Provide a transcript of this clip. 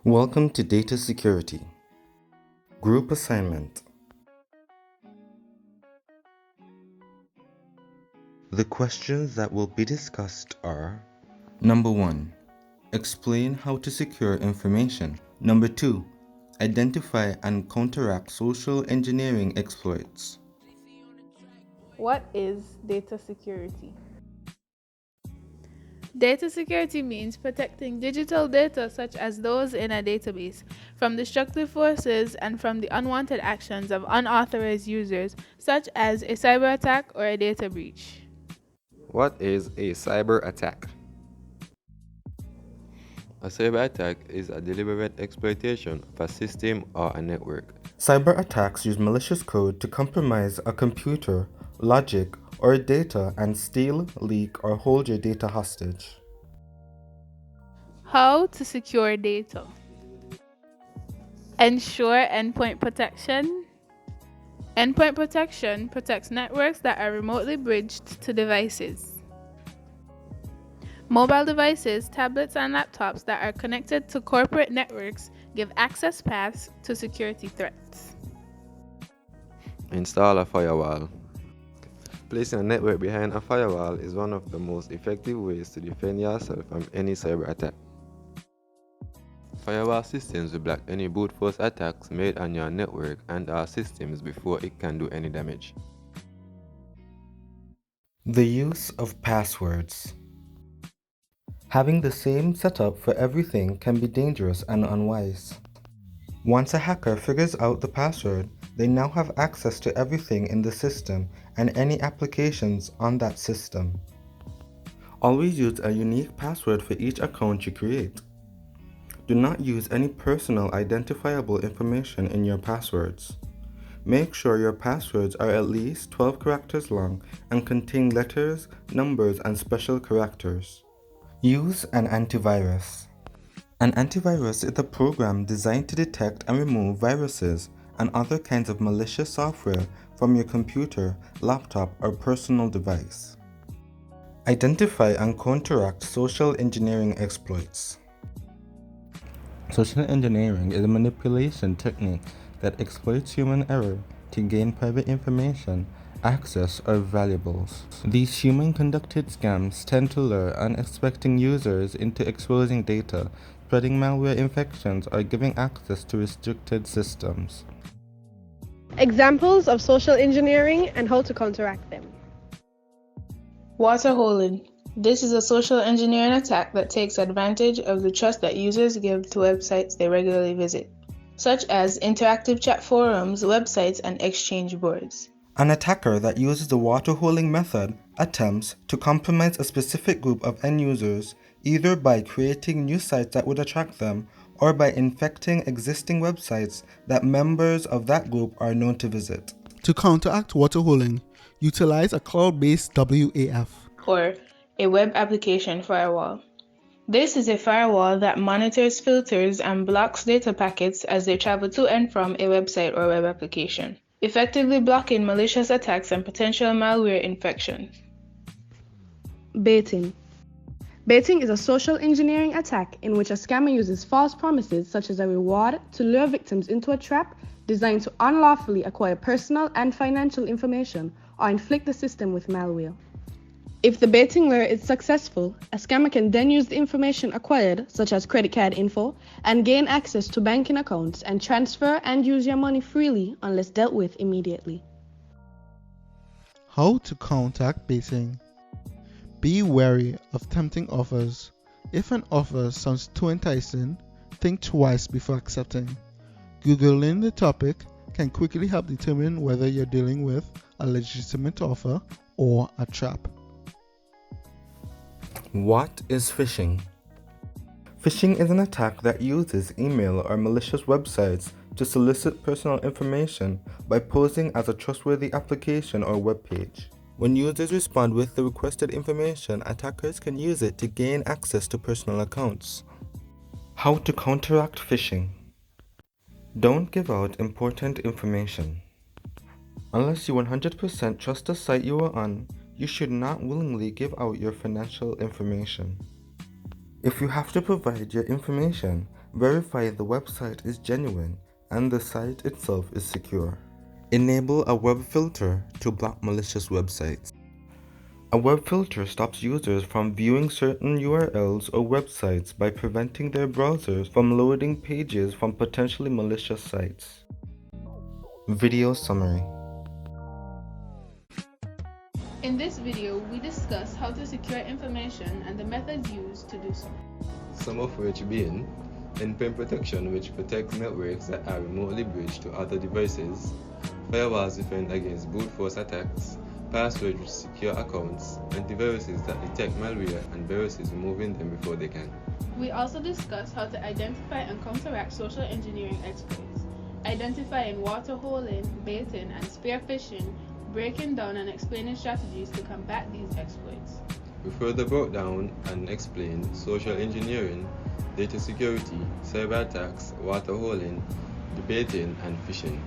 Welcome to Data Security. Group Assignment. The questions that will be discussed are: Number 1. Explain how to secure information. Number 2. Identify and counteract social engineering exploits. What is data security? Data security means protecting digital data, such as those in a database, from destructive forces and from the unwanted actions of unauthorized users, such as a cyber attack or a data breach. What is a cyber attack? A cyber attack is a deliberate exploitation of a system or a network. Cyber attacks use malicious code to compromise a computer, logic, or data and steal, leak, or hold your data hostage. How to secure data? Ensure endpoint protection. Endpoint protection protects networks that are remotely bridged to devices. Mobile devices, tablets, and laptops that are connected to corporate networks give access paths to security threats. Install a firewall. Placing a network behind a firewall is one of the most effective ways to defend yourself from any cyber attack. Firewall systems will block any brute force attacks made on your network and our systems before it can do any damage. The use of passwords. Having the same setup for everything can be dangerous and unwise. Once a hacker figures out the password, they now have access to everything in the system and any applications on that system. Always use a unique password for each account you create. Do not use any personal identifiable information in your passwords. Make sure your passwords are at least 12 characters long and contain letters, numbers, and special characters. Use an antivirus. An antivirus is a program designed to detect and remove viruses and other kinds of malicious software from your computer, laptop, or personal device. Identify and counteract social engineering exploits. Social engineering is a manipulation technique that exploits human error to gain private information, access, or valuables. These human-conducted scams tend to lure unsuspecting users into exposing data, spreading malware infections, or giving access to restricted systems. Examples of social engineering and how to counteract them. Waterholing. This is a social engineering attack that takes advantage of the trust that users give to websites they regularly visit, such as interactive chat forums, websites, and exchange boards. An attacker that uses the waterholing method attempts to compromise a specific group of end users either by creating new sites that would attract them or by infecting existing websites that members of that group are known to visit. To counteract waterholing, utilize a cloud-based WAF, or a web application firewall. This is a firewall that monitors, filters, and blocks data packets as they travel to and from a website or web application, effectively blocking malicious attacks and potential malware infections. Baiting. Baiting is a social engineering attack in which a scammer uses false promises such as a reward to lure victims into a trap designed to unlawfully acquire personal and financial information or inflict the system with malware. If the baiting lure is successful, a scammer can then use the information acquired, such as credit card info, and gain access to banking accounts and transfer and use your money freely unless dealt with immediately. How to counteract baiting. Be wary of tempting offers. If an offer sounds too enticing, think twice before accepting. Googling the topic can quickly help determine whether you're dealing with a legitimate offer or a trap. What is phishing? Phishing is an attack that uses email or malicious websites to solicit personal information by posing as a trustworthy application or web page. When users respond with the requested information, attackers can use it to gain access to personal accounts. How to counteract phishing? Don't give out important information. Unless you 100% trust the site you are on, you should not willingly give out your financial information. If you have to provide your information, Verify the website is genuine and the site itself is secure. Enable a web filter to block malicious websites. A web filter stops users from viewing certain URLs or websites by preventing their browsers from loading pages from potentially malicious sites. Video summary. In this video, we discuss how to secure information and the methods used to do so. Some of which being endpoint protection, which protects networks that are remotely bridged to other devices, firewalls defend against brute force attacks, passwords which secure accounts, antiviruses that detect malware and viruses removing them before they can. We also discuss how to identify and counteract social engineering exploits, identifying waterholing, baiting, and spear phishing, breaking down and explaining strategies to combat these exploits. We further broke down and explained social engineering, data security, cyber attacks, waterholing, debating, and phishing.